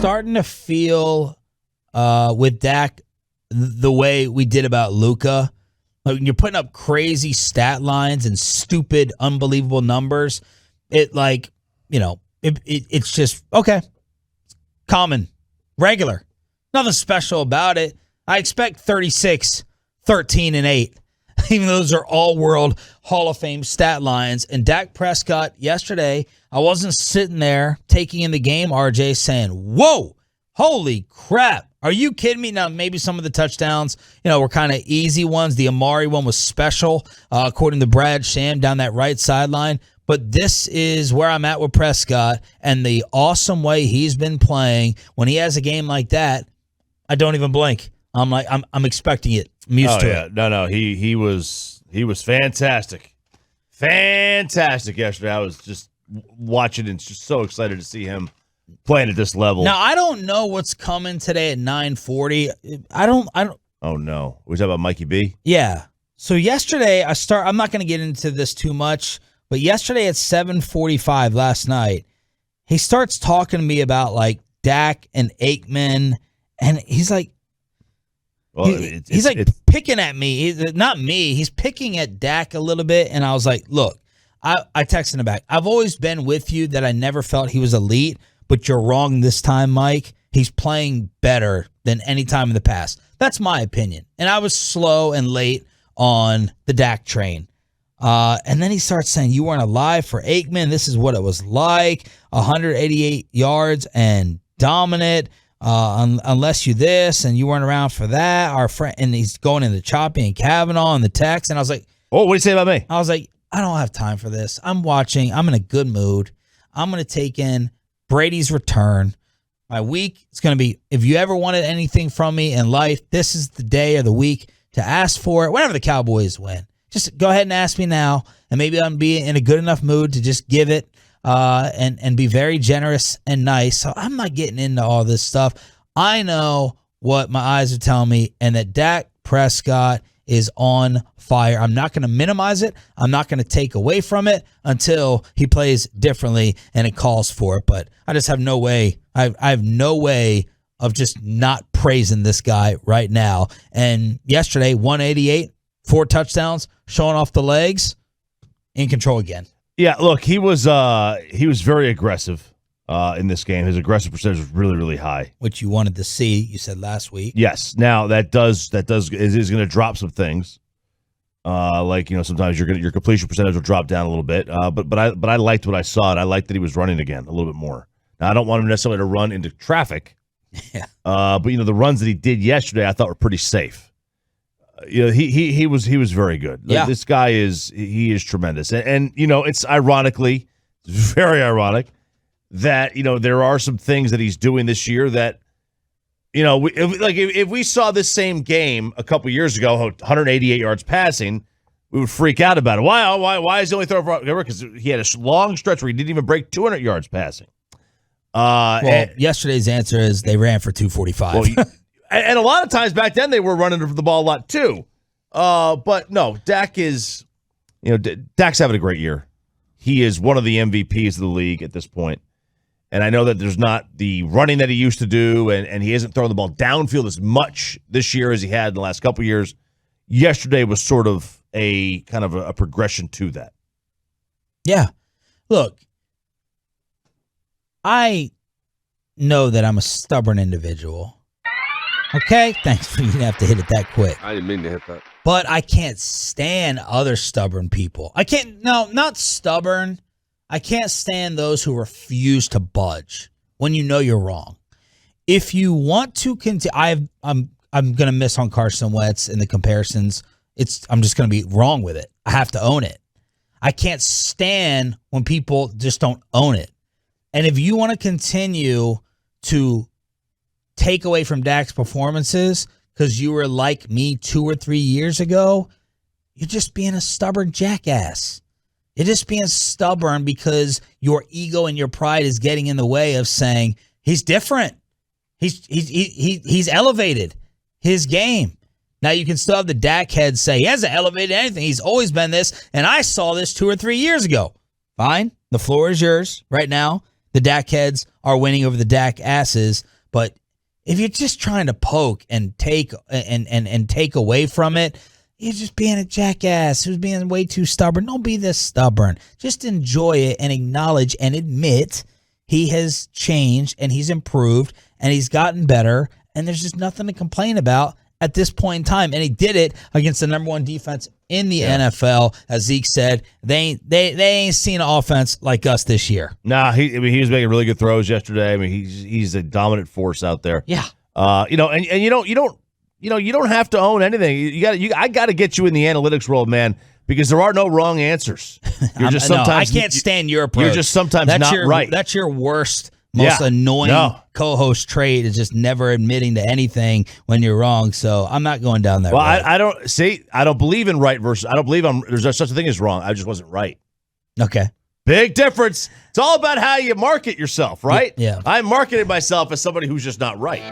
starting to feel with Dak the way we did about Luka. Like when you're putting up crazy stat lines and stupid, unbelievable numbers, it's just, okay, common, regular. Nothing special about it. I expect 36, 13, and 8. Even though those are all-world Hall of Fame stat lines. And Dak Prescott yesterday, I wasn't sitting there taking in the game, RJ, saying, whoa, holy crap. Are you kidding me? Now, maybe some of the touchdowns, were kind of easy ones. The Amari one was special, according to Brad Shan down that right sideline. But this is where I'm at with Prescott and the awesome way he's been playing. When he has a game like that, I don't even blink. I'm expecting it. I'm used to it. No. He was fantastic. Fantastic yesterday. I was just watching and just so excited to see him playing at this level. Now, I don't know what's coming today at 9:40. I don't. Oh, no. We're talking about Mikey B? Yeah. So yesterday, I'm not going to get into this too much, but yesterday at 7:45 last night, he starts talking to me about, like, Dak and Aikman, and he's like, he's picking at me. Not me. He's picking at Dak a little bit, and I was like, look, I texted him back. I've always been with you that I never felt he was elite, but you're wrong this time, Mike. He's playing better than any time in the past. That's my opinion. And I was slow and late on the Dak train. And then he starts saying, you weren't alive for Aikman. This is what it was like. 188 yards and dominant. Unless you this and you weren't around for that. Our friend, and he's going into Choppy and Kavanaugh and the text. And I was like, oh, what do you say about me? I was like, I don't have time for this. I'm watching. I'm in a good mood. I'm going to take in Brady's return. My week is going to be, if you ever wanted anything from me in life, this is the day or the week to ask for it. Whenever the Cowboys win, just go ahead and ask me now. And maybe I'm be in a good enough mood to just give it and be very generous and nice. So I'm not getting into all this stuff. I know what my eyes are telling me, and that Dak Prescott is on fire. I'm not going to minimize it. I'm not going to take away from it until he plays differently and it calls for it. But I just have no way. I have no way of just not praising this guy right now. And yesterday, 188, 4 touchdowns, showing off the legs, in control again. Yeah, look, he was very aggressive in this game. His aggressive percentage was really, really high, which you wanted to see. You said last week. Yes. Now that is going to drop some things. Sometimes your completion percentage will drop down a little bit. But I liked what I saw, and I liked that he was running again a little bit more. Now I don't want him necessarily to run into traffic. Yeah. But the runs that he did yesterday, I thought were pretty safe. He was very good. Yeah. This guy is tremendous, and it's very ironic that there are some things that he's doing this year that if we saw this same game a couple years ago, 188 yards passing, we would freak out about it. Why is he only throwing for? Because he had a long stretch where he didn't even break 200 yards passing. Yesterday's answer is they ran for 245. Well, and a lot of times back then they were running the ball a lot too. But no, Dak's having a great year. He is one of the MVPs of the league at this point. And I know that there's not the running that he used to do, and he hasn't thrown the ball downfield as much this year as he had in the last couple of years. Yesterday was sort of a kind of a progression to that. Yeah. Look, I know that I'm a stubborn individual. Okay? Thanks. You didn't have to hit it that quick. I didn't mean to hit that. But I can't stand other stubborn people. Not stubborn. I can't stand those who refuse to budge when you know you're wrong. If you want to continue, I'm going to miss on Carson Wentz in the comparisons. I'm just going to be wrong with it. I have to own it. I can't stand when people just don't own it. And if you want to continue to take away from Dak's performances because you were like me 2 or 3 years ago, you're just being a stubborn jackass. You're just being stubborn because your ego and your pride is getting in the way of saying he's different. He's elevated his game. Now you can still have the Dak head say he hasn't elevated anything. He's always been this, and I saw this 2 or 3 years ago. Fine. The floor is yours right now. The Dak heads are winning over the Dak asses, but if you're just trying to poke and take and take away from it, you're just being a jackass who's being way too stubborn. Don't be this stubborn. Just enjoy it and acknowledge and admit he has changed and he's improved and he's gotten better, and there's just nothing to complain about at this point in time. And he did it against the number one defense in the NFL. As Zeke said, they ain't seen an offense like us this year. Nah, he was making really good throws yesterday. I mean, he's a dominant force out there. Yeah. You don't have to own anything. I got to get you in the analytics world, man, because there are no wrong answers. You're just sometimes I can't stand your approach. You're just sometimes not right. That's your worst, most annoying co-host trait, is just never admitting to anything when you're wrong. So I'm not going down that road. I don't believe in right versus. I don't believe there's such a thing as wrong. I just wasn't right. Okay. Big difference. It's all about how you market yourself, right? Yeah. I marketed myself as somebody who's just not right.